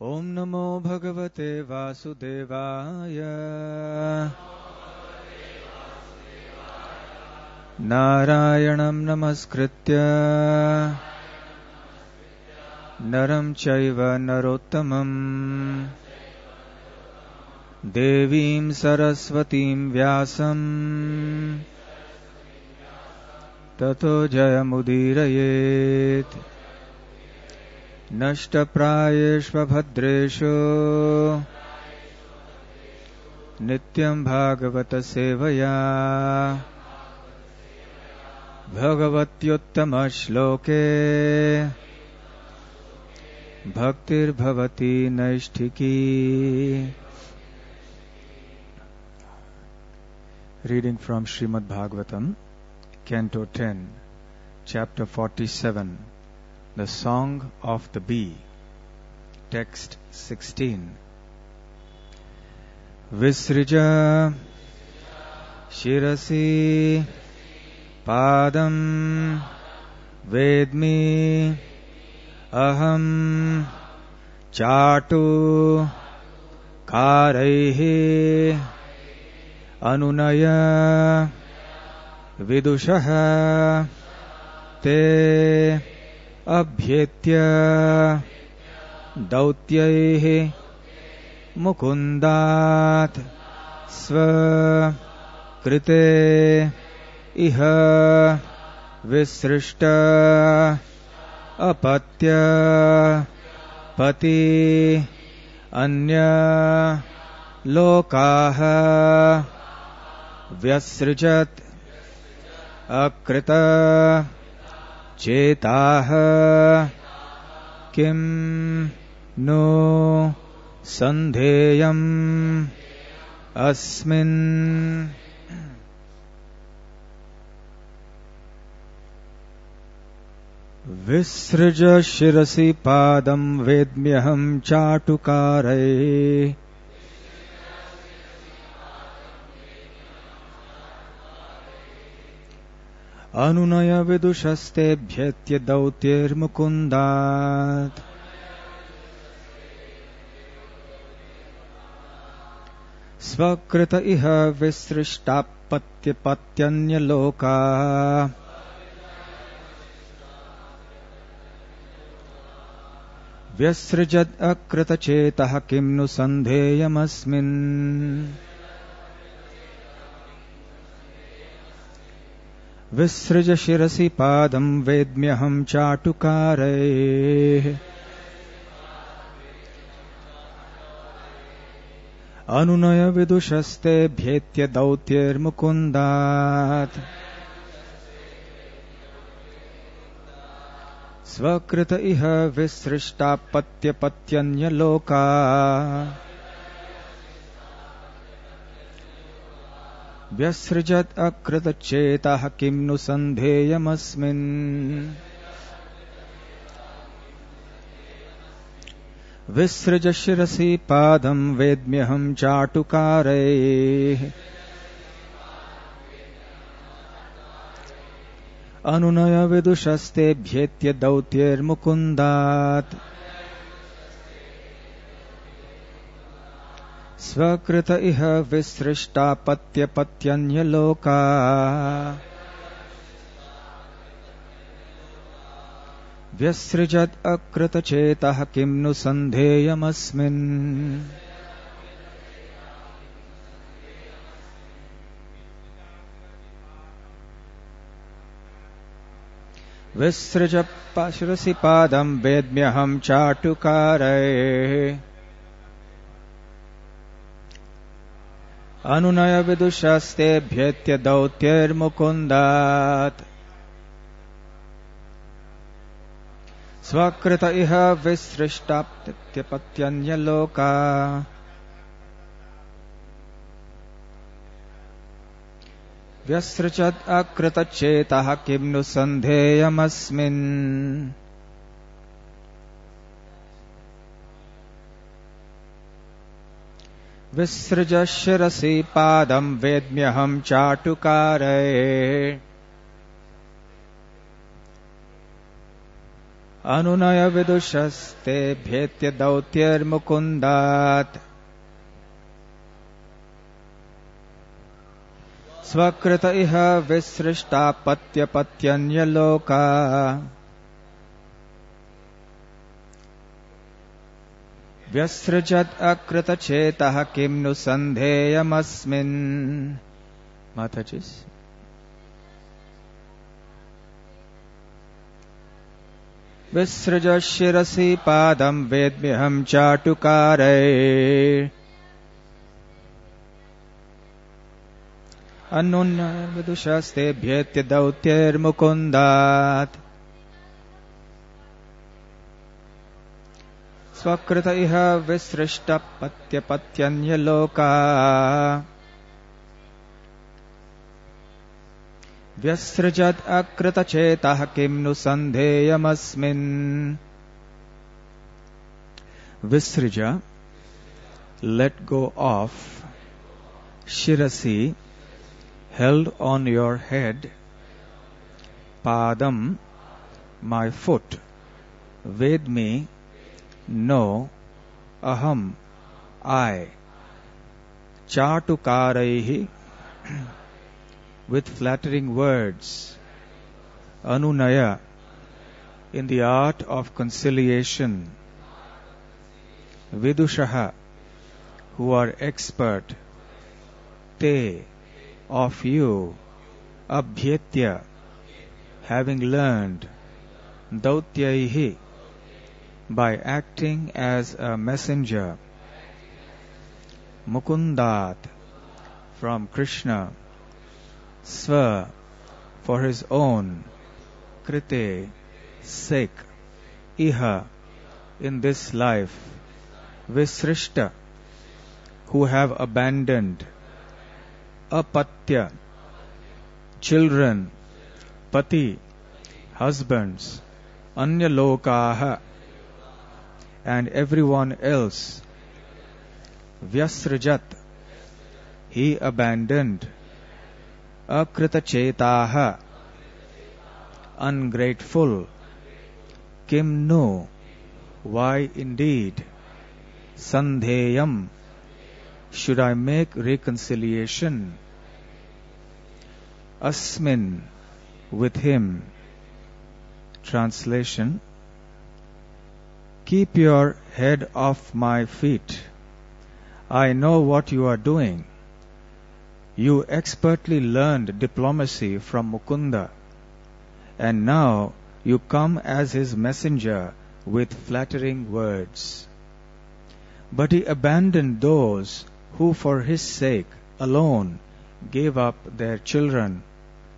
Om Namo Bhagavate Vasudevaya. Narayanam Namaskritya Naram Chaiva Narottamam Devim Saraswatim Vyasam Tato Jayamudirayet Nashtaprayeshva Bhadreshu Nityam Bhagavata Sevaya Bhagavatyuttama Shloke Bhaktir Bhavati Naishtiki. Reading from Srimad Bhagavatam, Canto 10, Chapter 47, The Song of the Bee. Text 16. Visrija Shirasi Padam Vedmi Aham Chatu Karaihi Anunaya Vidushaha Te Abhyetya Dautyaihi Mukundat Sva Krite Iha Visrishta Apatya Pati Anya Lokaha Vyasrijat Akrita Chetaha Kim No Sandheyam Asmin. Visrija Shirasi Padam Vedmyaham Chatukare Anunaya Vidushaste Bhyetya Dautyir Mukundat Svakrita Iha Visrishtapatya Patyanya Loka Vyasrijad Akrita Chetaha Kimnu Sandheyamasmin. Visrija Shirasi Padam Vedmyaham Chatukare Anunaya Vidushaste Bhyetya Dautyir Mukundat Svakrita Iha Visrishta Patya Patyanya Loka Vyasrijat Akrita Chetaha Kimnu Sandheyamasmin. Visrija Shirasi Padam Vedmyaham Chatukare Anunaya Vidushaste Bhyetya Dautyir Mukundat Svakrita Iha Visrishta Patya Patyanya Loka Vyasrijat Akrita Chetaha Kimnu Sandheyamasmin. Visrija Shirasi Padam Vedmyaham Chatukare Anunaya Vidushaste Bhyetya Dautyir Mukundat Svakrita Iha Visrishta Patyanya Loka Vyasrijat Akrita Chetaha Kimnu Sandheyamasmin. Visrija Shirasi Padam Vedmyaham Chatukare Anunaya vidushaste bhyetya dautyar mukundat Svakrita iha visrishta patya patyanya loka Vyasrajat akrita chetah kimnu sandheyamasmin. Matajis. Visraja shirasi padam vedmiham chatukare. Anunna vidushaste bhyetya dautyar mukundat. Svakrita iha visrishta patya patyanya loka. Vyasrajat akrita chetah kimnu sandheyamasmin. Visraja, let go of. Shirasi, held on your head. Padam, my foot. Vedmi, no. Aham, I. Chatukaraihi, with flattering words. Anunaya, in the art of conciliation. Vidushaha, who are expert. Te, of you. Abhyetya, having learned. Dautyaihi, by acting as a messenger. Mukundat, from Krishna. Sva, for his own. Krite, sake. Iha, in this life. Visrishta, who have abandoned. Apatya, children. Pati, husbands. Anya lokaha, and everyone else. Vyasrajat, he abandoned. Akrita chetaha, ungrateful. Kim no, why indeed. Sandheyam, should I make reconciliation. Asmin, with him. Translation: keep your head off my feet. I know what you are doing. You expertly learned diplomacy from Mukunda, and now you come as his messenger with flattering words. But he abandoned those who for his sake alone gave up their children,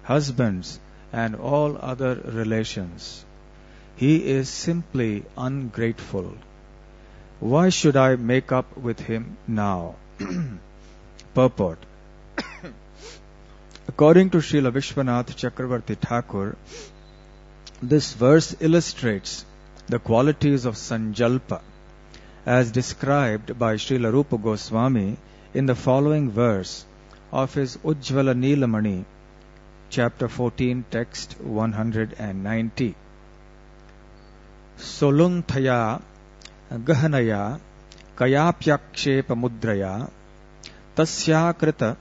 husbands, and all other relations. He is simply ungrateful. Why should I make up with him now? Purport. According to Srila Vishwanath Chakravarti Thakur, this verse illustrates the qualities of Sanjalpa as described by Srila Rupa Goswami in the following verse of his Ujjvala Nilamani, chapter 14, text 190. Solunthaya gahanaya kayapyakshepa mudraya tasyakrita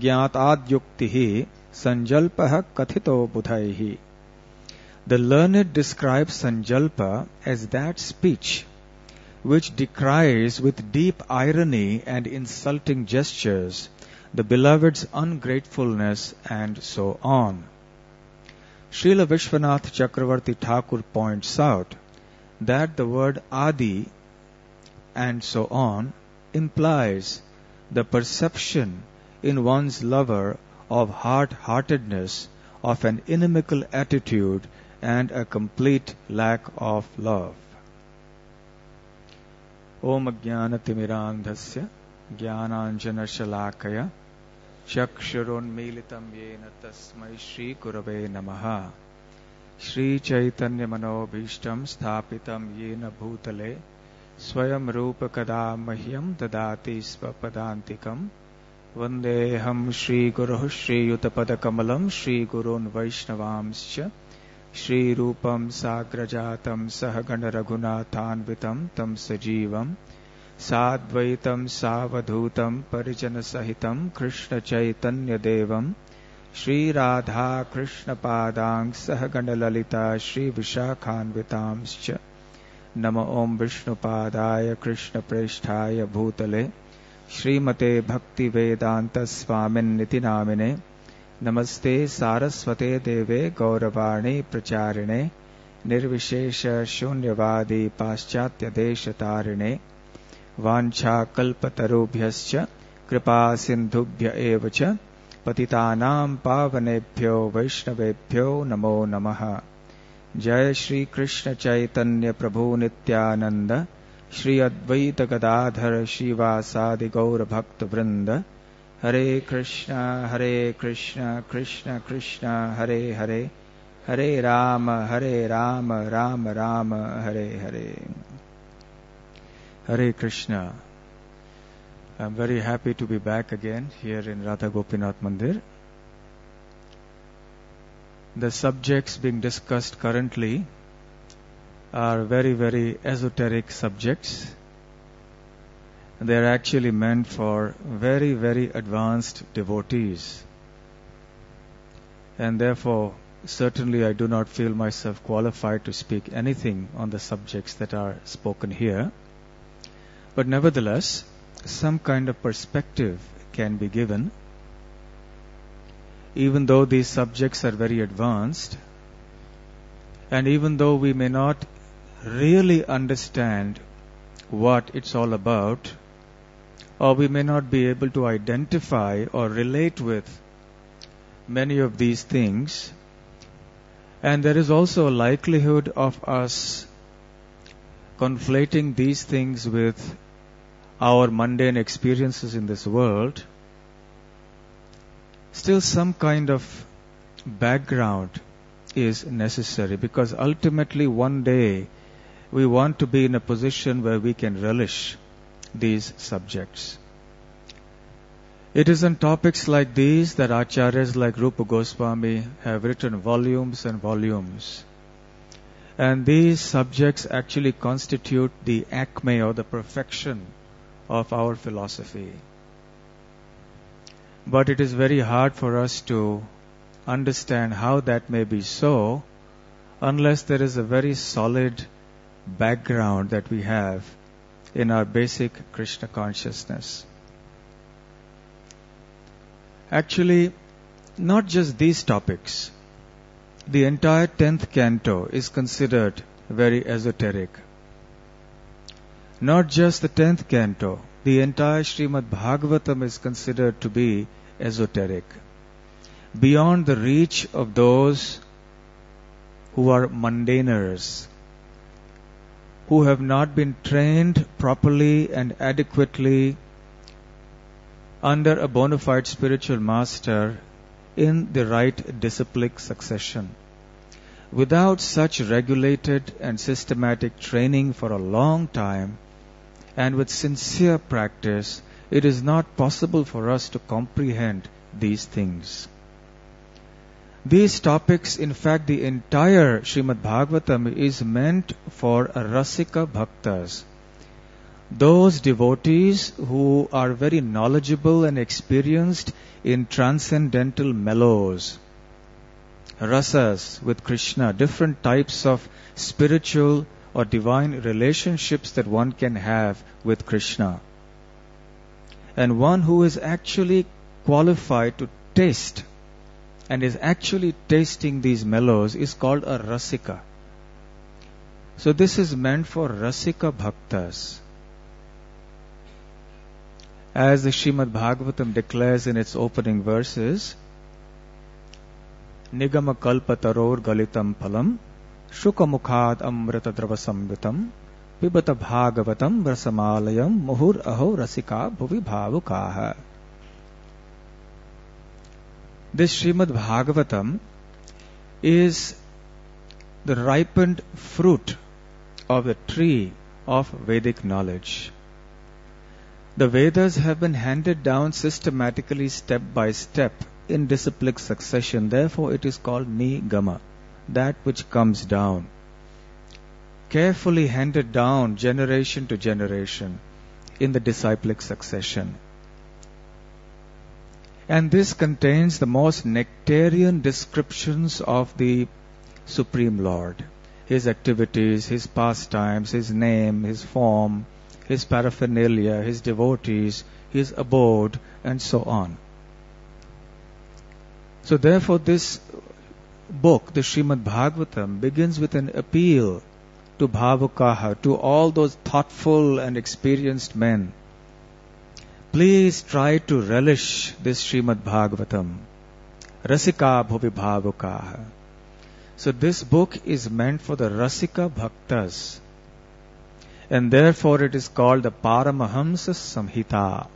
gyatadyuktihi sanjalpaha kathito budhaihi. The learned describe Sanjalpa as that speech which decries with deep irony and insulting gestures the beloved's ungratefulness, and so on. Srila Vishwanath Chakravarti Thakur points out that the word Adi, and so on, implies the perception in one's lover of hard-heartedness, of an inimical attitude, and a complete lack of love. Om Jnanatimirandhasya Jnananjana Shalakaya Chakshurunmilitam Yena Tasmai Shri Gurave Namaha. Shri Chaitanya Manobhishtam Sthapitam Yena Bhutale Swayam Rupa Kada Mahyam Dadati Svapadantikam Vandeham Shri Guru Shri Yutapada Kamalam Shri Gurun Vaishnavamscha Shri Rupam Sagrajatam Sahagana Raghunathanvitam Tam Sajivam Sadvaitam Savadhutam Parijana Sahitam Krishna Chaitanya Devam Shri Radha Krishna Padang Sahagana Lalita Shri Vishakhanvitamscha Nama Om Vishnu Padaya Krishna Presthaya Bhutale Srimate Bhaktivedanta Swami Namine Namaste Saraswate Deve Gauravani Pracharine Nirvishesha Shunyavadi Paschatya Deshatarine Vancha Kalpatarubhyascha Kripa Sindhubhya Evacha Patitanam Pavanebhyo Vaishnavebhyo Namo Namaha Jai Shri Krishna Chaitanya Prabhu Nityananda Shri Advaita Gadadhar Shivasadi Gaura Bhakta Vrinda Hare Krishna Krishna Krishna Hare Hare Hare Rama Rama Rama Hare Hare. Hare Krishna. I'm very happy to be back again here in Radha Gopinath Mandir. The subjects being discussed currently are very, very esoteric subjects. They are actually meant for very, very advanced devotees. And therefore, certainly I do not feel myself qualified to speak anything on the subjects that are spoken here. But nevertheless, some kind of perspective can be given. Even though these subjects are very advanced, and even though we may not really understand what it's all about, or we may not be able to identify or relate with many of these things, and there is also a likelihood of us conflating these things with our mundane experiences in this world, still some kind of background is necessary, because ultimately one day we want to be in a position where we can relish these subjects. It is on topics like these that acharyas like Rupa Goswami have written volumes and volumes. And these subjects actually constitute the acme or the perfection of our philosophy. But it is very hard for us to understand how that may be so unless there is a very solid background that we have in our basic Krishna consciousness. Actually, not just these topics. The entire 10th canto is considered very esoteric. Not just the 10th canto, the entire Srimad Bhagavatam is considered to be esoteric, beyond the reach of those who are mundaners, who have not been trained properly and adequately under a bona fide spiritual master in the right disciplic succession. Without such regulated and systematic training for a long time, and with sincere practice, it is not possible for us to comprehend these things. These topics, in fact, the entire Srimad Bhagavatam is meant for Rasika Bhaktas, those devotees who are very knowledgeable and experienced in transcendental mellows, rasas with Krishna, different types of spiritual or divine relationships that one can have with Krishna. And one who is actually qualified to taste and is actually tasting these mellows is called a rasika. So this is meant for rasika bhaktas. As the Srimad Bhagavatam declares in its opening verses, Nigama kalpa taror galitam phalam Shukamukhad amrita dravasamritam Pibata bhagavatam rasamalayam muhur aho rasika bhuvi bhavukaha. This Srimad Bhagavatam is the ripened fruit of the tree of Vedic knowledge. The Vedas have been handed down systematically step by step in disciplic succession. Therefore, it is called Nigama. that which comes down, carefully handed down generation to generation in the disciplic succession. And this contains the most nectarian descriptions of the Supreme Lord, His activities, His pastimes, His name, His form, His paraphernalia, His devotees, His abode, and so on. So therefore this book, the Srimad Bhagavatam, begins with an appeal to Bhavukaha, to all those thoughtful and experienced men. Please try to relish this Srimad Bhagavatam. Rasika bhuvi Bhavukaha. So this book is meant for the Rasika Bhaktas. And therefore it is called the Paramahamsa Samhita.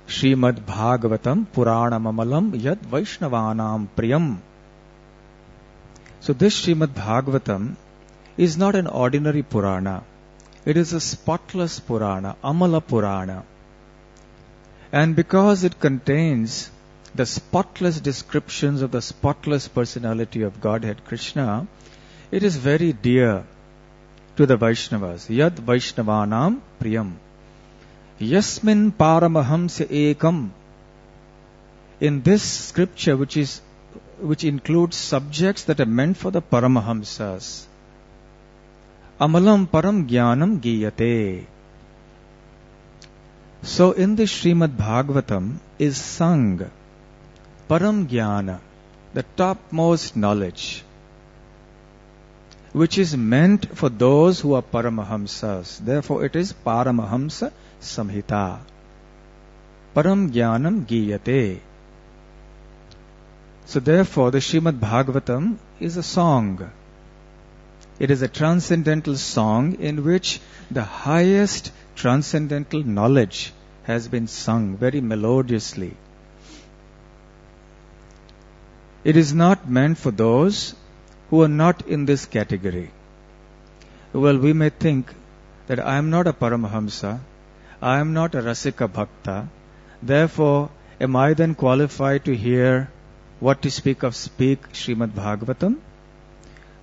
Srimad Bhagavatam Puranamamalam Yad Vaishnavanam Priyam. So this Srimad Bhagavatam is not an ordinary Purana. It is a spotless Purana, Amala Purana. And because it contains the spotless descriptions of the spotless personality of Godhead Krishna, it is very dear to the Vaishnavas. Yad Vaishnavanam Priyam. Yasmin Paramahamsa Ekam. In this scripture, which includes subjects that are meant for the Paramahamsas, Amalam Param Jnanam Giyate. So in the Srimad Bhagavatam is sung Param Jnana, the topmost knowledge, which is meant for those who are Paramahamsas. Therefore it is Paramahamsa Samhita. Param Jnanam Giyate. So therefore the Srimad Bhagavatam is a song. It is a transcendental song in which the highest transcendental knowledge has been sung very melodiously. It is not meant for those who are not in this category. Well, we may think that I am not a Paramahamsa, I am not a Rasika Bhakta, therefore am I then qualified to hear what to speak Srimad Bhagavatam?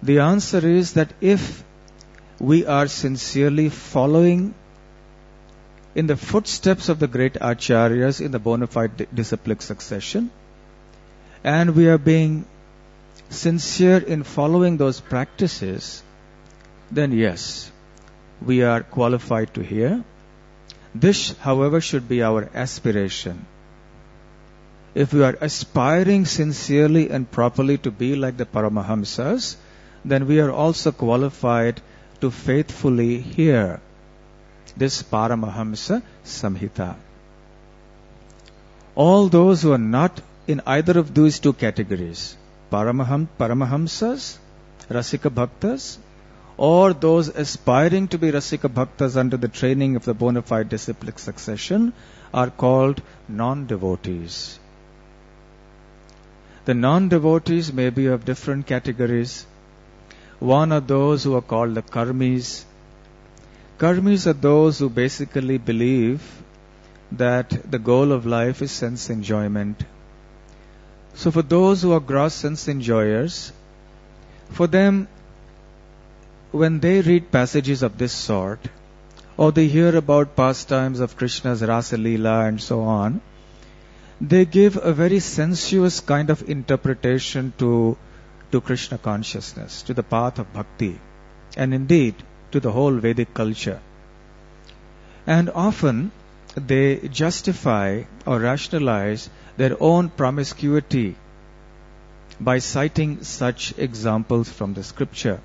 The answer is that if we are sincerely following in the footsteps of the great acharyas in the bona fide disciplic succession, and we are being sincere in following those practices, then yes, we are qualified to hear. This, however, should be our aspiration. If we are aspiring sincerely and properly to be like the Paramahamsas, then we are also qualified to faithfully hear this Paramahamsa Samhita. All those who are not in either of these two categories, Paramahamsas, Rasika Bhaktas, or those aspiring to be Rasika Bhaktas under the training of the bona fide disciplic succession, are called non-devotees. The non-devotees may be of different categories. One are those who are called the karmis. Karmis are those who basically believe that the goal of life is sense enjoyment. So for those who are gross sense enjoyers, for them, when they read passages of this sort, or they hear about pastimes of Krishna's Rasa Leela and so on, they give a very sensuous kind of interpretation to Krishna consciousness, to the path of bhakti, and indeed to the whole Vedic culture. And often they justify or rationalize their own promiscuity by citing such examples from the scripture.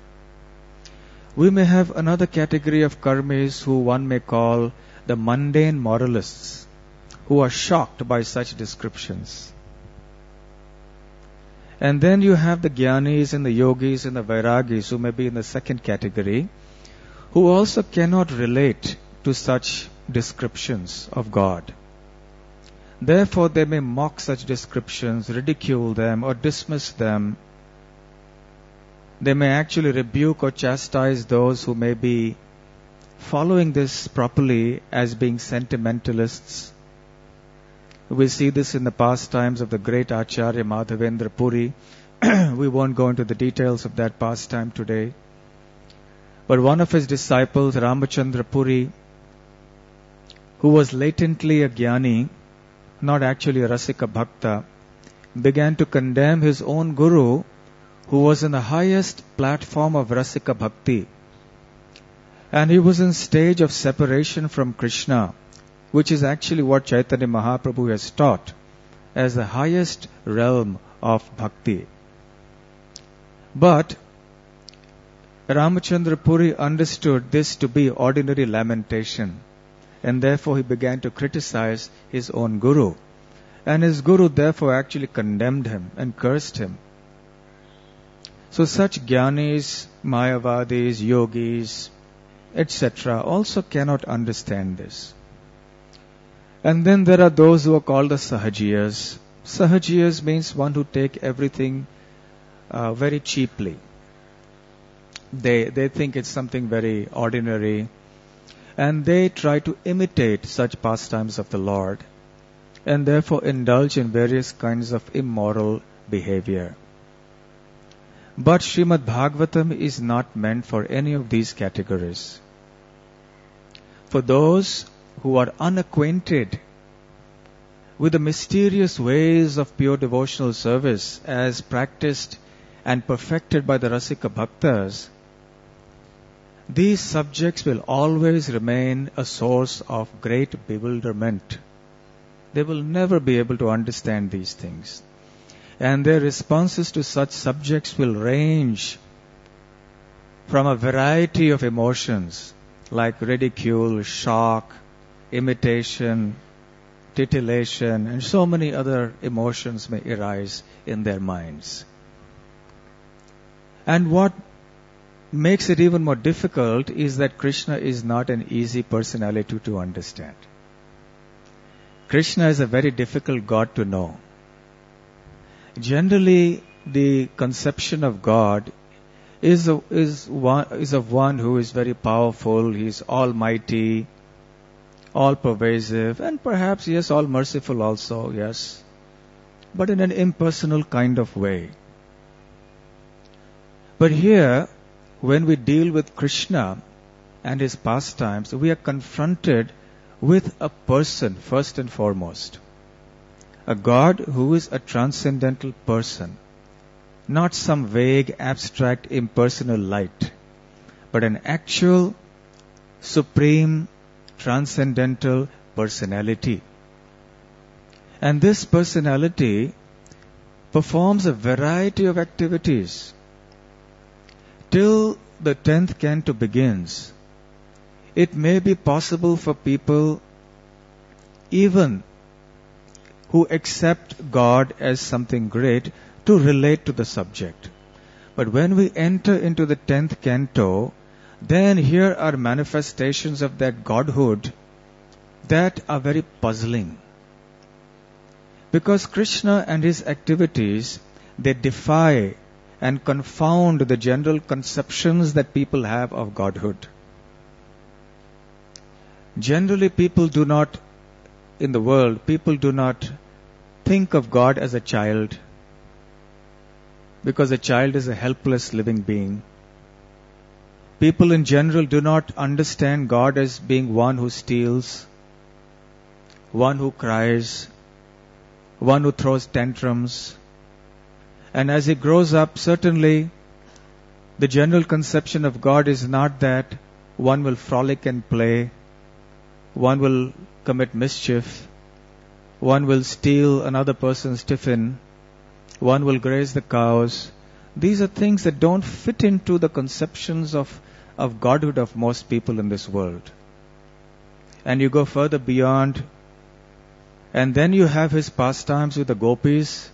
We may have another category of karmis who one may call the mundane moralists, who are shocked by such descriptions. And then you have the jnanis and the yogis and the vairagis who may be in the second category, who also cannot relate to such descriptions of God. Therefore, they may mock such descriptions, ridicule them, or dismiss them. They may actually rebuke or chastise those who may be following this properly as being sentimentalists. We see this in the pastimes of the great acharya Madhavendra Puri, we won't go into the details of that pastime today. But one of his disciples, Ramachandra Puri, who was latently a jnani, not actually a Rasika Bhakta, began to condemn his own guru, who was in the highest platform of Rasika Bhakti. And he was in stage of separation from Krishna, which is actually what Chaitanya Mahaprabhu has taught as the highest realm of bhakti. But Ramachandra Puri understood this to be ordinary lamentation, and therefore he began to criticize his own guru. And his guru therefore actually condemned him and cursed him. So such jnanis, mayavadis, yogis, etc. also cannot understand this. And then there are those who are called the sahajiyas. Sahajiyas means one who take everything very cheaply. They think it's something very ordinary, and they try to imitate such pastimes of the Lord, and therefore indulge in various kinds of immoral behavior. But Srimad Bhagavatam is not meant for any of these categories. For those who are unacquainted with the mysterious ways of pure devotional service as practiced and perfected by the Rasika Bhaktas, these subjects will always remain a source of great bewilderment. They will never be able to understand these things. And their responses to such subjects will range from a variety of emotions like ridicule, shock, imitation, titillation, and so many other emotions may arise in their minds. And what makes it even more difficult is that Krishna is not an easy personality to understand. Krishna is a very difficult God to know. Generally, the conception of God is of one who is very powerful, he is almighty, all-pervasive, and perhaps, yes, all-merciful also, yes, but in an impersonal kind of way. But here, when we deal with Krishna and his pastimes, we are confronted with a person first and foremost. A God who is a transcendental person, not some vague, abstract, impersonal light, but an actual, supreme, transcendental personality. And this personality performs a variety of activities. Till the 10th canto begins, it may be possible for people even who accept God as something great to relate to the subject. But when we enter into the 10th canto, then here are manifestations of that Godhood that are very puzzling. Because Krishna and his activities, they defy and confound the general conceptions that people have of Godhood. Generally, people do not think of God as a child, because a child is a helpless living being. People in general do not understand God as being one who steals, one who cries, one who throws tantrums. And as he grows up, certainly the general conception of God is not that one will frolic and play, one will commit mischief, one will steal another person's tiffin, one will graze the cows. These are things that don't fit into the conceptions of Godhood of most people in this world. And you go further beyond, and then you have his pastimes with the gopis,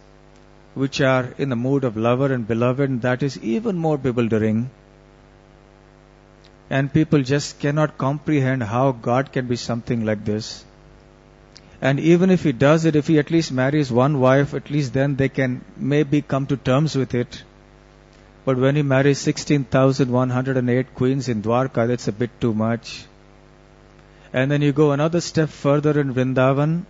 which are in the mood of lover and beloved, and that is even more bewildering. And people just cannot comprehend how God can be something like this. And even if he does it, if he at least marries one wife, at least then they can maybe come to terms with it. But when he marries 16,108 queens in Dwarka, that's a bit too much. And then you go another step further in Vrindavan,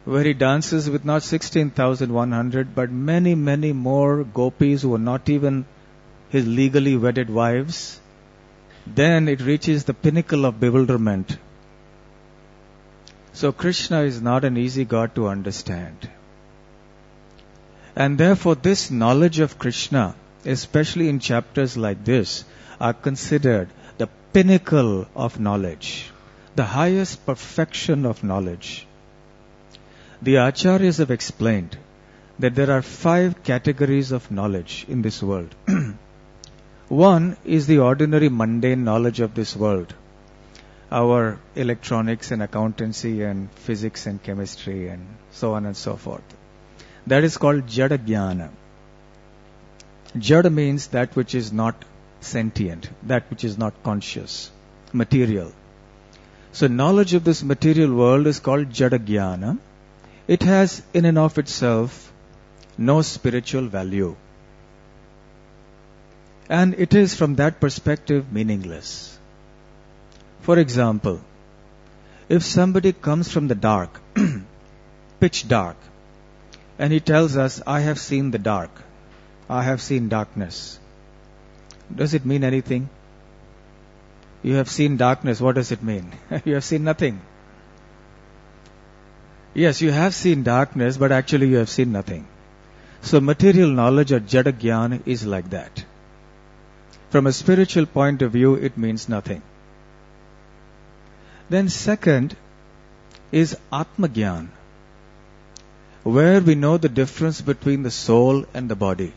where he dances with not 16,100 but many, many more gopis who are not even his legally wedded wives, then it reaches the pinnacle of bewilderment. So Krishna is not an easy God to understand. And therefore this knowledge of Krishna, especially in chapters like this, are considered the pinnacle of knowledge, the highest perfection of knowledge. The acharyas have explained that there are 5 categories of knowledge in this world. One is the ordinary mundane knowledge of this world, our electronics and accountancy and physics and chemistry and so on and so forth. That is called Jada Jnana. Jada means that which is not sentient, that which is not conscious, material. So knowledge of this material world is called Jada Jnana. It has in and of itself no spiritual value. And it is from that perspective meaningless. For example, if somebody comes from the dark, pitch dark, and he tells us, I have seen the dark, I have seen darkness. Does it mean anything? You have seen darkness, what does it mean? You have seen nothing. Yes, you have seen darkness, but actually you have seen nothing. So material knowledge or Jada Jnana is like that. From a spiritual point of view, it means nothing. Then second is Atma Jnana, where we know the difference between the soul and the body.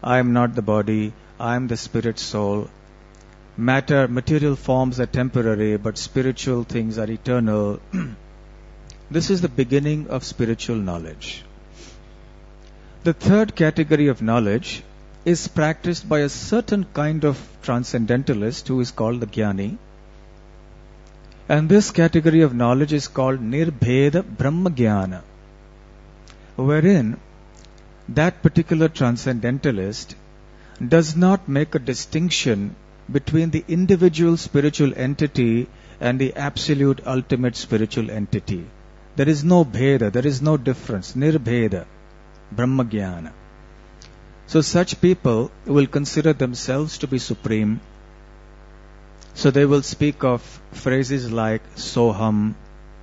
I am not the body, I am the spirit soul. Matter, material forms are temporary, but spiritual things are eternal. This is the beginning of spiritual knowledge. The third category of knowledge is practiced by a certain kind of transcendentalist who is called the Jnani. And this category of knowledge is called Nirbheda Brahma Jnana, wherein that particular transcendentalist does not make a distinction between the individual spiritual entity and the absolute ultimate spiritual entity. There is no bheda, there is no difference. Nirbheda Brahma Jnana. So such people will consider themselves to be supreme. So they will speak of phrases like Soham,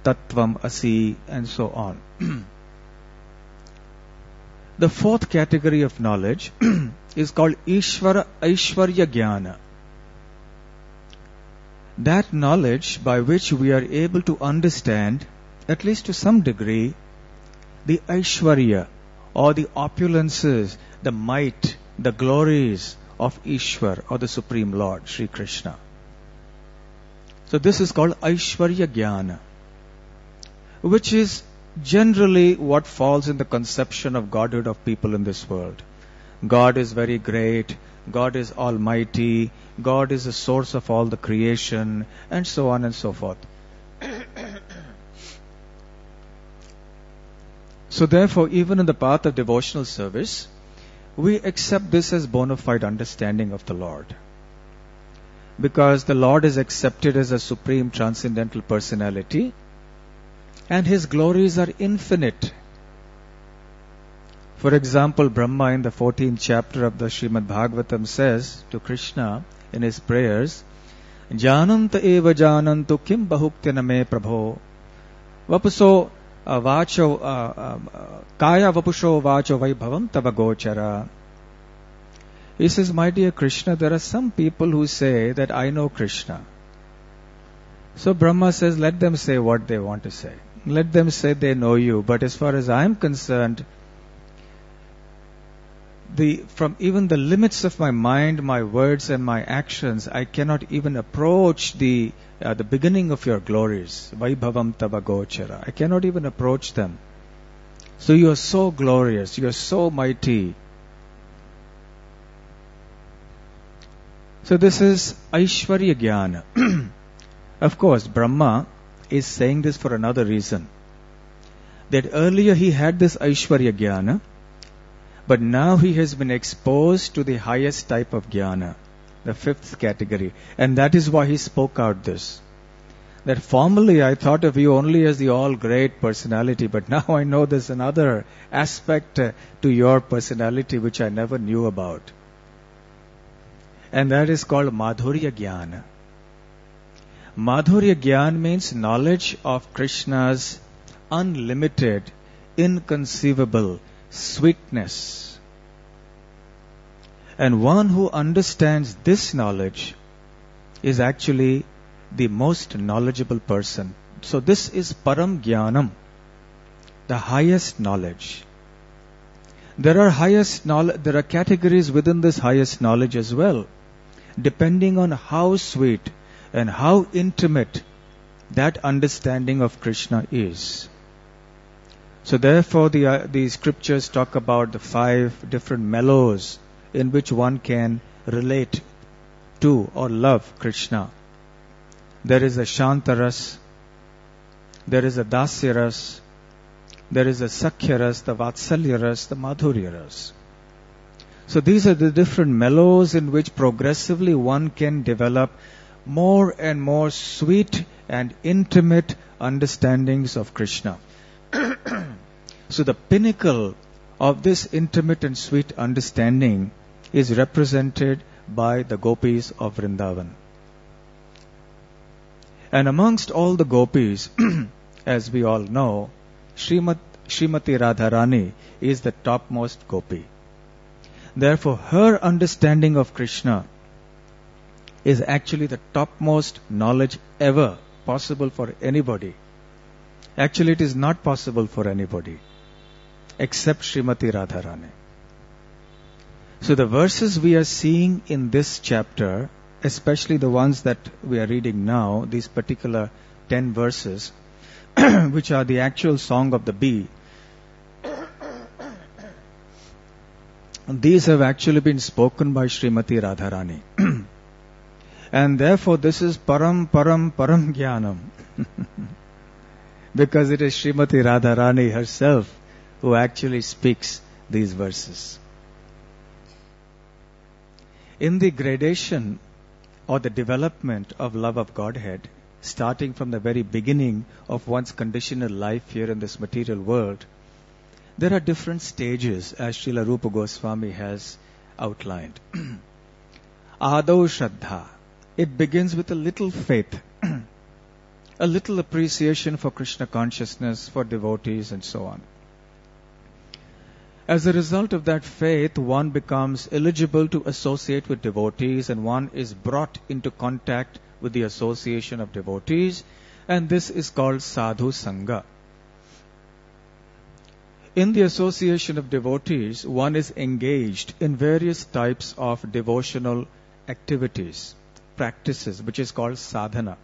Tattvam Asi, and so on. The fourth category of knowledge is called Aishwarya Jnana. That knowledge by which we are able to understand, at least to some degree, the Aishwarya or the opulences, the might, the glories of Ishwar or the Supreme Lord, Sri Krishna. So this is called Aishwarya Jnana, which is generally what falls in the conception of godhood of people in this world. God is very great, God is almighty, God is the source of all the creation, and so on and so forth. So therefore, even in the path of devotional service, we accept this as bona fide understanding of the Lord. Because the Lord is accepted as a supreme transcendental personality, and His glories are infinite. For example, Brahma in the 14th chapter of the Srimad Bhagavatam says to Krishna in his prayers, Jananta eva janantu kim bahuktina me prabho vapuso vacho kaya vapusho vacho vaibhavam tava gochara. He says, my dear Krishna, there are some people who say that I know Krishna. So Brahma says, let them say what they want to say. Let them say they know you. But as far as I am concerned, from even the limits of my mind, my words and my actions, I cannot even approach the beginning of your glories. Vaibhavam tava gochara. I cannot even approach them. So you are so glorious, you are so mighty. So this is Aishwarya Jnana. Of course, Brahma is saying this for another reason. That earlier he had this Aishwarya Jnana, but now he has been exposed to the highest type of Jnana, the fifth category. And that is why he spoke out this. That formerly I thought of you only as the all-great personality, but now I know there's another aspect to your personality which I never knew about. And that is called Madhurya Jnana. Madhurya Jnana means knowledge of Krishna's unlimited, inconceivable sweetness. And one who understands this knowledge is actually the most knowledgeable person. So this is Param Jnanam, the highest knowledge. There are categories within this highest knowledge as well, depending on how sweet and how intimate that understanding of Krishna is. So therefore the scriptures talk about the 5 different mellows in which one can relate to or love Krishna. There is a Shantaras, there is a Dasyaras, there is a Sakhyaras, the Vatsalyaras, the Madhuryaras. So these are the different mellows in which progressively one can develop more and more sweet and intimate understandings of Krishna. So the pinnacle of this intimate and sweet understanding is represented by the gopis of Vrindavan. And amongst all the gopis, as we all know, Srimati Radharani is the topmost gopi. Therefore, her understanding of Krishna is actually the topmost knowledge ever possible for anybody. Actually, it is not possible for anybody except Srimati Radharani. So the verses we are seeing in this chapter, especially the ones that we are reading now, these particular 10 verses, which are the actual song of the bee, these have actually been spoken by Srimati Radharani. And therefore this is Param Jnanam. Because it is Srimati Radharani herself who actually speaks these verses. In the gradation or the development of love of Godhead, starting from the very beginning of one's conditional life here in this material world, there are different stages, as Srila Rupa Goswami has outlined. Adau Shraddha. It begins with a little faith, a little appreciation for Krishna consciousness, for devotees and so on. As a result of that faith, one becomes eligible to associate with devotees and one is brought into contact with the association of devotees, and this is called Sadhu Sangha. In the association of devotees, one is engaged in various types of devotional activities, practices, which is called sadhana.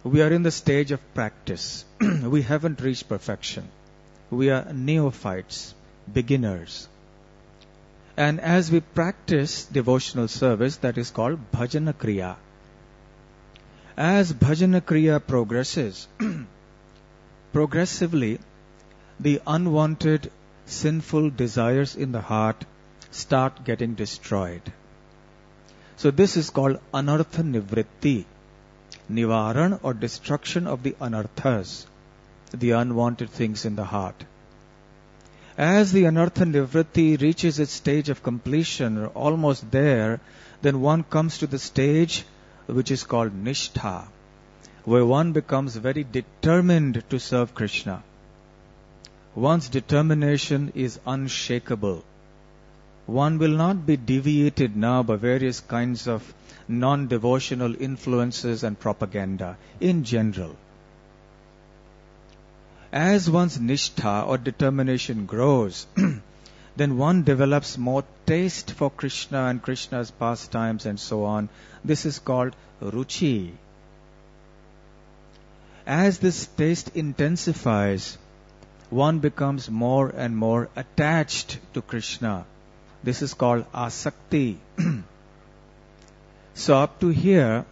We are in the stage of practice. We haven't reached perfection. We are neophytes, beginners. And as we practice devotional service, that is called bhajana kriya. As bhajana kriya progresses, progressively, the unwanted sinful desires in the heart start getting destroyed. So this is called anartha nivritti, nivaran or destruction of the anarthas, the unwanted things in the heart. As the anartha nivritti reaches its stage of completion, or almost there, then one comes to the stage which is called nishtha, where one becomes very determined to serve Krishna. One's determination is unshakable. One will not be deviated now by various kinds of non-devotional influences and propaganda in general. As one's nishtha or determination grows, then one develops more taste for Krishna and Krishna's pastimes and so on. This is called ruchi. As this taste intensifies, one becomes more and more attached to Krishna. This is called asakti. So up to here,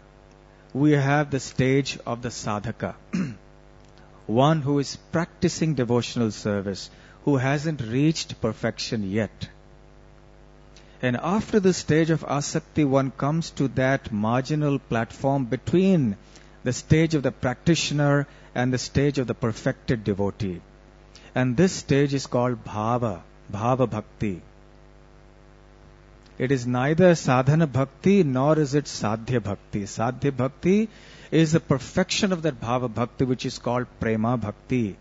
we have the stage of the sadhaka. One who is practicing devotional service, who hasn't reached perfection yet. And after the stage of asakti, one comes to that marginal platform between the stage of the practitioner and the stage of the perfected devotee. And this stage is called Bhava Bhakti. It is neither sadhana bhakti nor is it sadhya bhakti. Sadhya bhakti is the perfection of that Bhava Bhakti, which is called Prema Bhakti.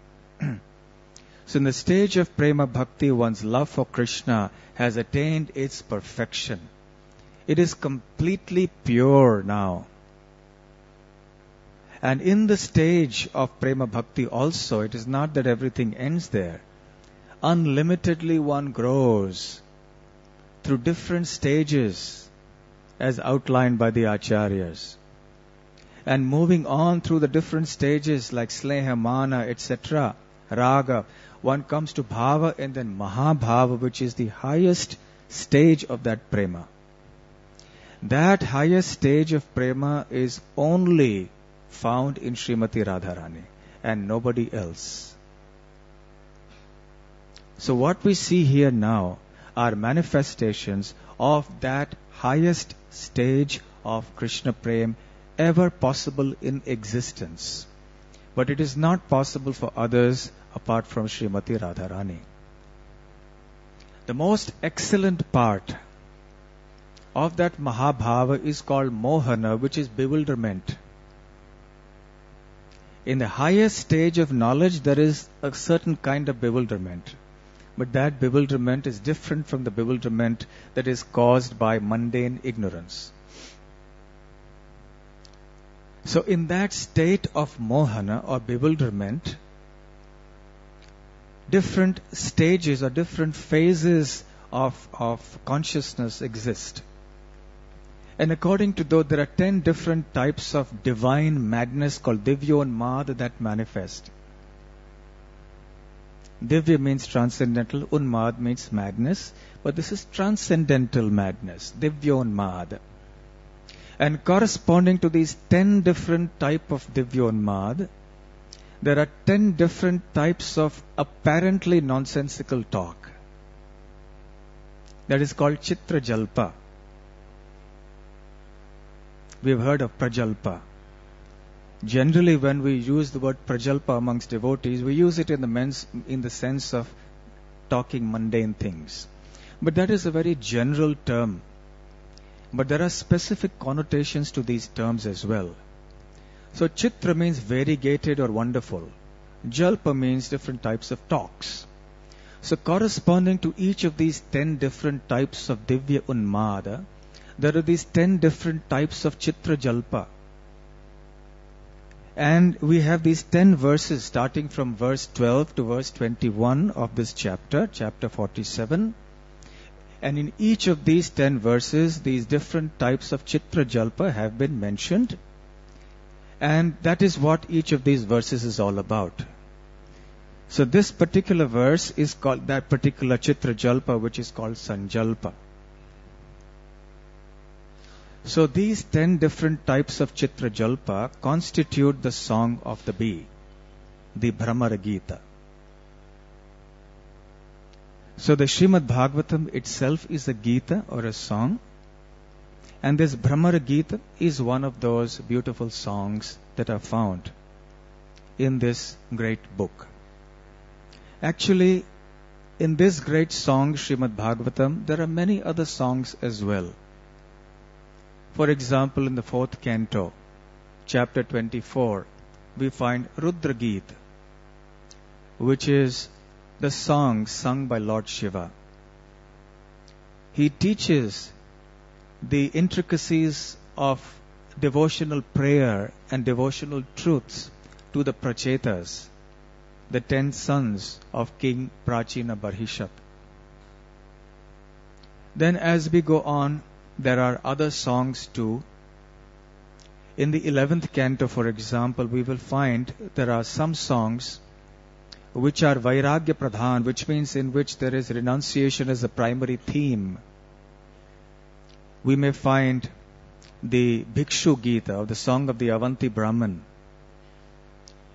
So in the stage of Prema Bhakti, one's love for Krishna has attained its perfection. It is completely pure now. And in the stage of Prema Bhakti also, it is not that everything ends there. Unlimitedly one grows through different stages as outlined by the acharyas. And moving on through the different stages like Sneha, Mana, etc., Raga, one comes to Bhava and then Mahabhava, which is the highest stage of that Prema. That highest stage of Prema is only found in Srimati Radharani and nobody else. So what we see here now are manifestations of that highest stage of Krishna Prem ever possible in existence. But it is not possible for others apart from Srimati Radharani. The most excellent part of that Mahabhava is called Mohana, which is bewilderment. In the highest stage of knowledge, there is a certain kind of bewilderment. But that bewilderment is different from the bewilderment that is caused by mundane ignorance. So in that state of mohana or bewilderment, different stages or different phases of consciousness exist. And according to those, there are 10 different types of divine madness called Divyonmad that manifest. Divya means transcendental, Unmad means madness, but this is transcendental madness, Divyonmad. And corresponding to these 10 different types of Divyonmad, there are 10 different types of apparently nonsensical talk. That is called Chitra Jalpa. We have heard of Prajalpa. Generally, when we use the word Prajalpa amongst devotees, we use it in the sense of talking mundane things. But that is a very general term. But there are specific connotations to these terms as well. So Chitra means variegated or wonderful. Jalpa means different types of talks. So corresponding to each of these 10 different types of Divya Unmada, there are these 10 different types of Chitra Jalpa. And we have these 10 verses starting from verse 12 to verse 21 of this chapter, chapter 47. And in each of these 10 verses, these different types of Chitra Jalpa have been mentioned. And that is what each of these verses is all about. So this particular verse is called that particular Chitra Jalpa, which is called Sanjalpa. So these 10 different types of Chitra Jalpa constitute the song of the bee, the Brahmara Gita. So the Srimad Bhagavatam itself is a Gita or a song. And this Brahmara Gita is one of those beautiful songs that are found in this great book. Actually, in this great song, Srimad Bhagavatam, there are many other songs as well. For example, in the 4th canto, chapter 24, we find Rudra Gita, which is the song sung by Lord Shiva. He teaches the intricacies of devotional prayer and devotional truths to the Prachetas, the 10 sons of King Prachina Barhishat. Then as we go on, there are other songs too. In the 11th canto, for example, we will find there are some songs which are Vairagya Pradhan, which means in which there is renunciation as a primary theme. We may find the Bhikshu Gita, or the song of the Avanti Brahman.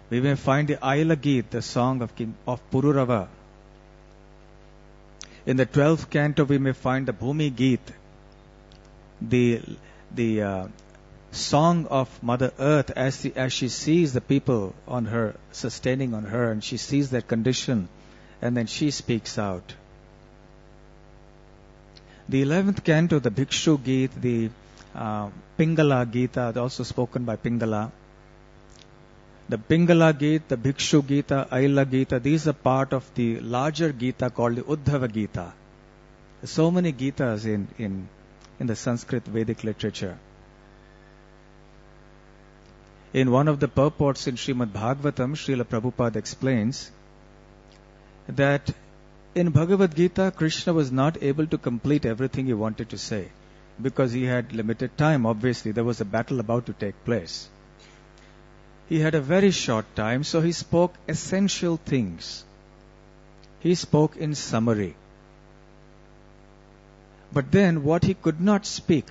We may find the Aila Gita, the song of Pururava. In the 12th canto, we may find the Bhumi Gita, the song of Mother Earth as she sees the people on her, sustaining on her, and she sees their condition, and then she speaks out. The 11th canto, the Bhikshu Gita, the Pingala Gita, also spoken by Pingala. The Pingala Gita, the Bhikshu Gita, Aila Gita, these are part of the larger Gita called the Uddhava Gita. There's so many Gitas in the Sanskrit Vedic literature. In one of the purports in Srimad Bhagavatam, Srila Prabhupada explains that in Bhagavad Gita, Krishna was not able to complete everything he wanted to say because he had limited time. Obviously, there was a battle about to take place. He had a very short time, so he spoke essential things. He spoke in summary. But then what he could not speak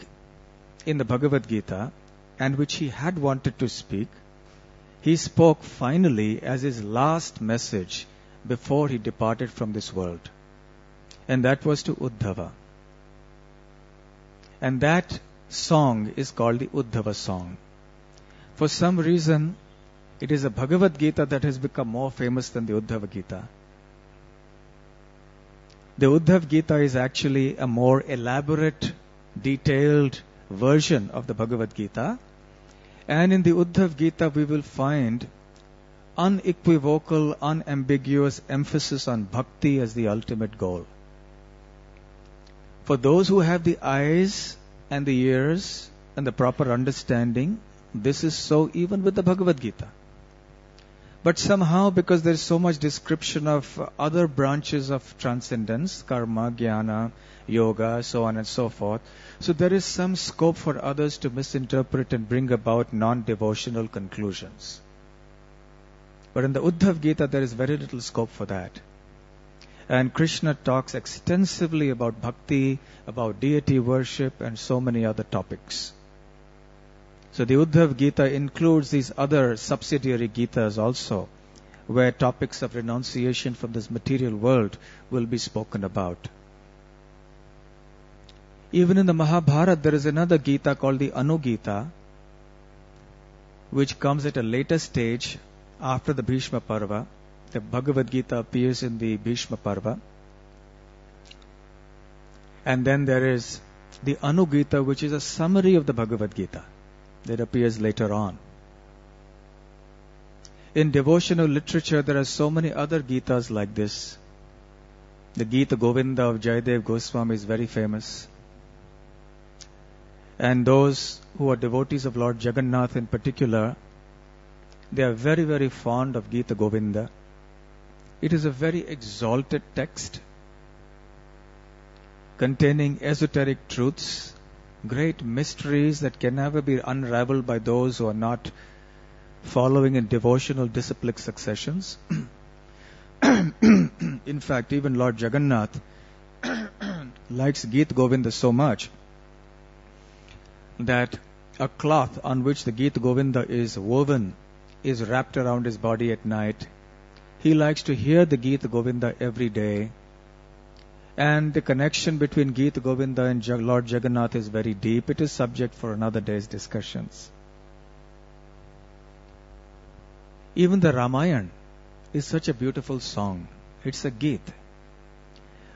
in the Bhagavad Gita, and which he had wanted to speak, he spoke finally as his last message before he departed from this world. And that was to Uddhava. And that song is called the Uddhava song. For some reason, it is a Bhagavad Gita that has become more famous than the Uddhava Gita. The Uddhava Gita is actually a more elaborate, detailed version of the Bhagavad Gita. And in the Uddhava Gita, we will find unequivocal, unambiguous emphasis on bhakti as the ultimate goal. For those who have the eyes and the ears and the proper understanding, this is so even with the Bhagavad Gita. But somehow, because there is so much description of other branches of transcendence, karma, jnana, yoga, so on and so forth, so there is some scope for others to misinterpret and bring about non-devotional conclusions. But in the Uddhava Gita, there is very little scope for that. And Krishna talks extensively about bhakti, about deity worship, and so many other topics. So the Uddhava Gita includes these other subsidiary Gitas also, where topics of renunciation from this material world will be spoken about. Even in the Mahabharata, there is another Gita called the Anu Gita, which comes at a later stage after the Bhishma Parva. The Bhagavad Gita appears in the Bhishma Parva. And then there is the Anu Gita, which is a summary of the Bhagavad Gita that appears later on. In devotional literature, there are so many other Gitas like this. The Gita Govinda of Jayadev Goswami is very famous. And those who are devotees of Lord Jagannath in particular, they are very, very fond of Gita Govinda. It is a very exalted text containing esoteric truths, great mysteries that can never be unraveled by those who are not following in devotional disciplic successions. In fact, even Lord Jagannath likes Gita Govinda so much that a cloth on which the Gita Govinda is woven is wrapped around his body at night. He likes to hear the Gita Govinda every day. And the connection between Gita Govinda and Lord Jagannath is very deep. It is subject for another day's discussions. Even the Ramayana is such a beautiful song. It's a Gita.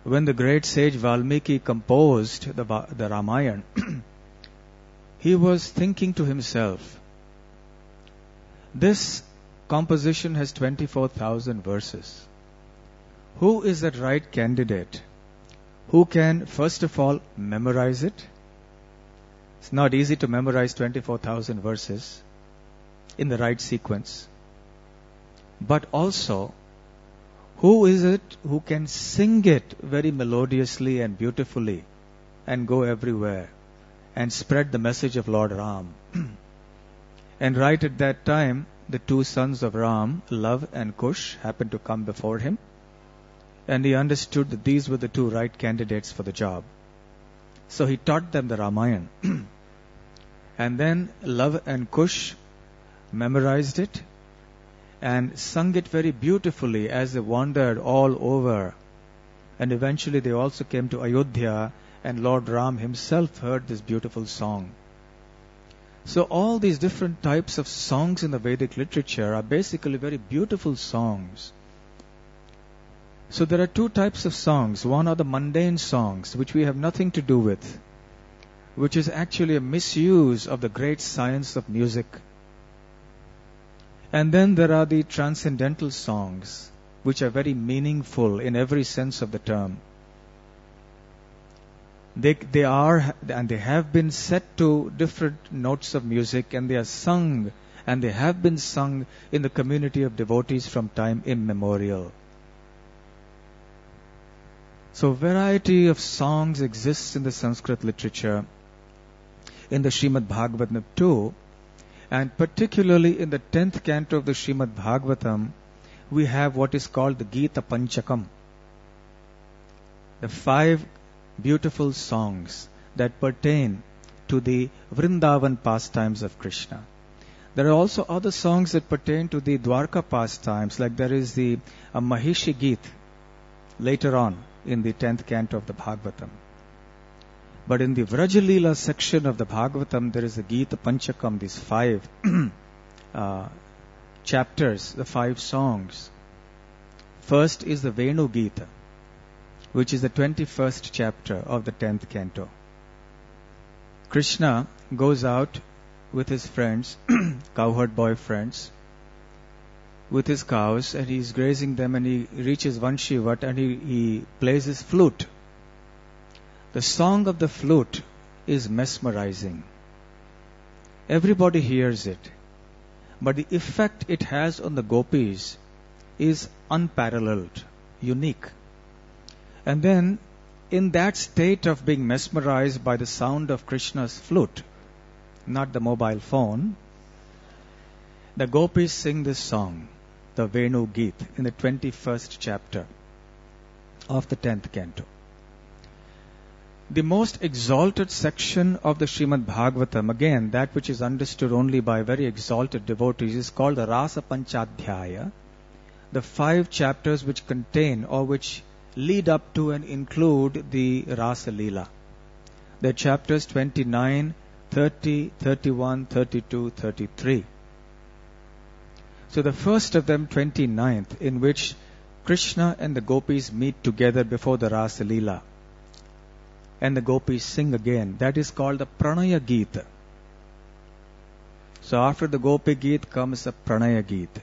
When the great sage Valmiki composed the Ramayana, he was thinking to himself, this composition has 24,000 verses. Who is that right candidate who can, first of all, memorize it? It's not easy to memorize 24,000 verses in the right sequence. But also, who is it who can sing it very melodiously and beautifully and go everywhere and spread the message of Lord Ram? And right at that time, the two sons of Ram, Lav and Kush, happened to come before him. And he understood that these were the two right candidates for the job. So he taught them the Ramayana. And then Lav and Kush memorized it and sung it very beautifully as they wandered all over. And eventually they also came to Ayodhya, and Lord Ram himself heard this beautiful song. So all these different types of songs in the Vedic literature are basically very beautiful songs. So there are two types of songs. One are the mundane songs, which we have nothing to do with, which is actually a misuse of the great science of music. And then there are the transcendental songs, which are very meaningful in every sense of the term. They are and they have been set to different notes of music, and they are sung and they have been sung in the community of devotees from time immemorial. So variety of songs exists in the Sanskrit literature, in the Srimad Bhagavatam too, and particularly in the 10th canto of the Srimad Bhagavatam, we have what is called the Gita Panchakam. The 5 beautiful songs that pertain to the Vrindavan pastimes of Krishna. There are also other songs that pertain to the Dwarka pastimes, like there is the Mahishi Geet later on in the 10th canto of the Bhagavatam. But in the Vrajalila section of the Bhagavatam, there is the Gita Panchakam, these 5 chapters, the 5 songs. First is the Venu Gita, which is the 21st chapter of the 10th canto. Krishna goes out with his friends, cowherd boy friends, with his cows, and he's grazing them, and he reaches Vanshivat and he plays his flute. The song of the flute is mesmerizing. Everybody hears it, but the effect it has on the gopis is unparalleled, unique. And then, in that state of being mesmerized by the sound of Krishna's flute, not the mobile phone, the gopis sing this song, the Venu Geet, in the 21st chapter of the 10th canto. The most exalted section of the Srimad Bhagavatam, again, that which is understood only by very exalted devotees, is called the Rasa Panchadhyaya, the 5 chapters which contain or which lead up to and include the Rasa Leela. They're chapters 29, 30, 31, 32, 33. So the first of them, 29th, in which Krishna and the gopis meet together before the Rasa Leela, and the gopis sing again. That is called the Pranaya Gita. So after the Gopi Geet comes the Pranaya Geet.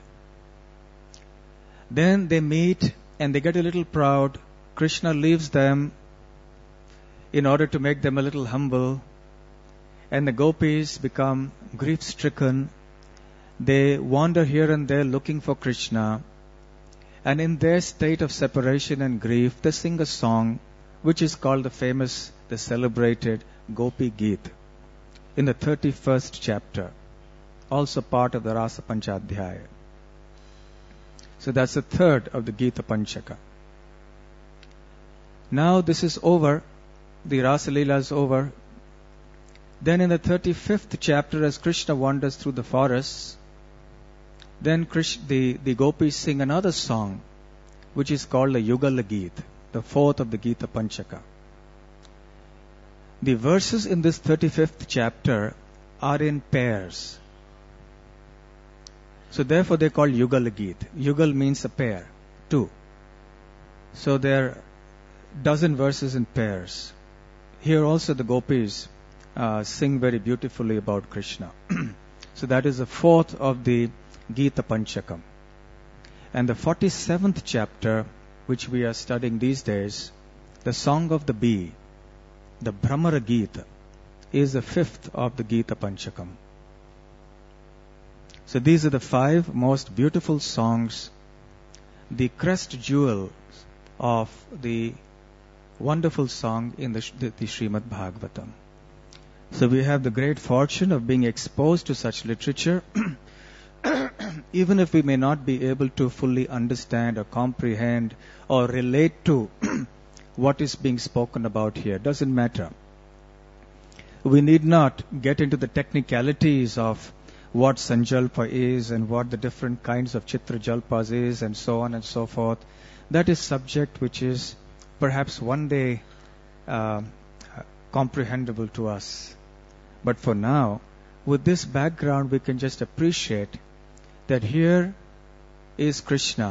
Then they meet and they get a little proud. Krishna leaves them in order to make them a little humble. And the gopis become grief-stricken. They wander here and there looking for Krishna. And in their state of separation and grief, they sing a song which is called the famous, the celebrated Gopi Geet in the 31st chapter, also part of the Rasa Panchadhyaya. So that's the third of the Gita Panchaka. Now this is over, the Rasa Leela is over. Then in the 35th chapter, as Krishna wanders through the forests, then the gopis sing another song, which is called the Yugala Geet, the 4th of the Gita Panchaka. The verses in this 35th chapter are in pairs. So therefore they are called Yugala Geet. Yugal means a pair, 2. So there are dozen verses in pairs. Here also the gopis sing very beautifully about Krishna. So that is the 4th of the Gita Panchakam. And the 47th chapter, which we are studying these days, the Song of the Bee, the Brahmara Gita, is the 5th of the Gita Panchakam. So these are the 5 most beautiful songs, the crest jewel of the wonderful song in the Srimad Bhagavatam. So we have the great fortune of being exposed to such literature, even if we may not be able to fully understand or comprehend or relate to what is being spoken about here. Doesn't matter. We need not get into the technicalities of what Sanjalpa is and what the different kinds of Chitra Jalpas is and so on and so forth. That is subject which is perhaps one day comprehensible to us. But for now, with this background we can just appreciate that here is Krishna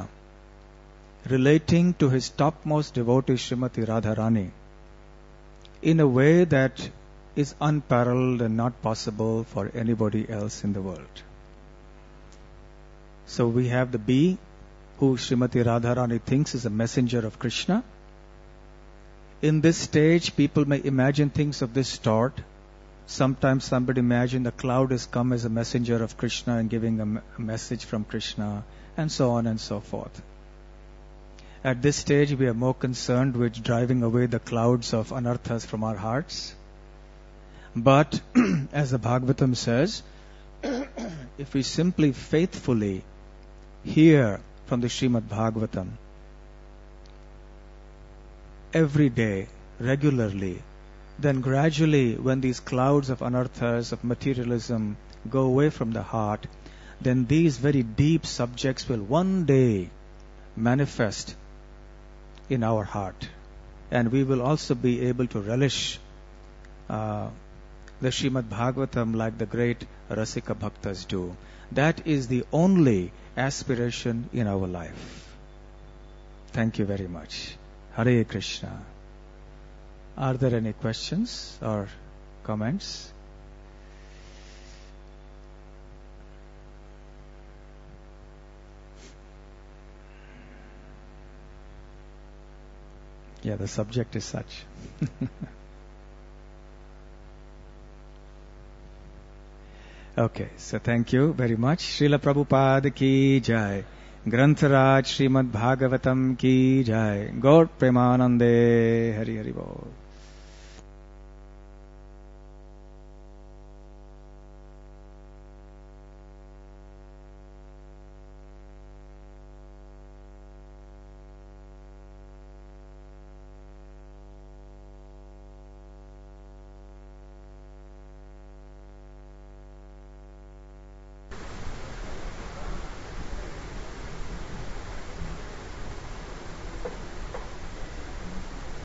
relating to his topmost devotee Srimati Radharani in a way that is unparalleled and not possible for anybody else in the world. So we have the bee, who Srimati Radharani thinks is a messenger of Krishna. In this stage, people may imagine things of this sort. Sometimes somebody imagine the cloud has come as a messenger of Krishna and giving a message from Krishna, and so on and so forth. At this stage, we are more concerned with driving away the clouds of anarthas from our hearts. But, as the Bhagavatam says, if we simply faithfully hear from the Srimad Bhagavatam every day, regularly, then gradually when these clouds of anarthas, of materialism go away from the heart, then these very deep subjects will one day manifest in our heart. And we will also be able to relish the Srimad Bhagavatam like the great Rasika Bhaktas do. That is the only aspiration in our life. Thank you very much. Hare Krishna. Are there any questions or comments? Yeah, the subject is such. Okay, so thank you very much. Srila Prabhupada ki jai. Grantharaj Srimad Bhagavatam ki jai. Gaur Premanande Hari Hari Bol.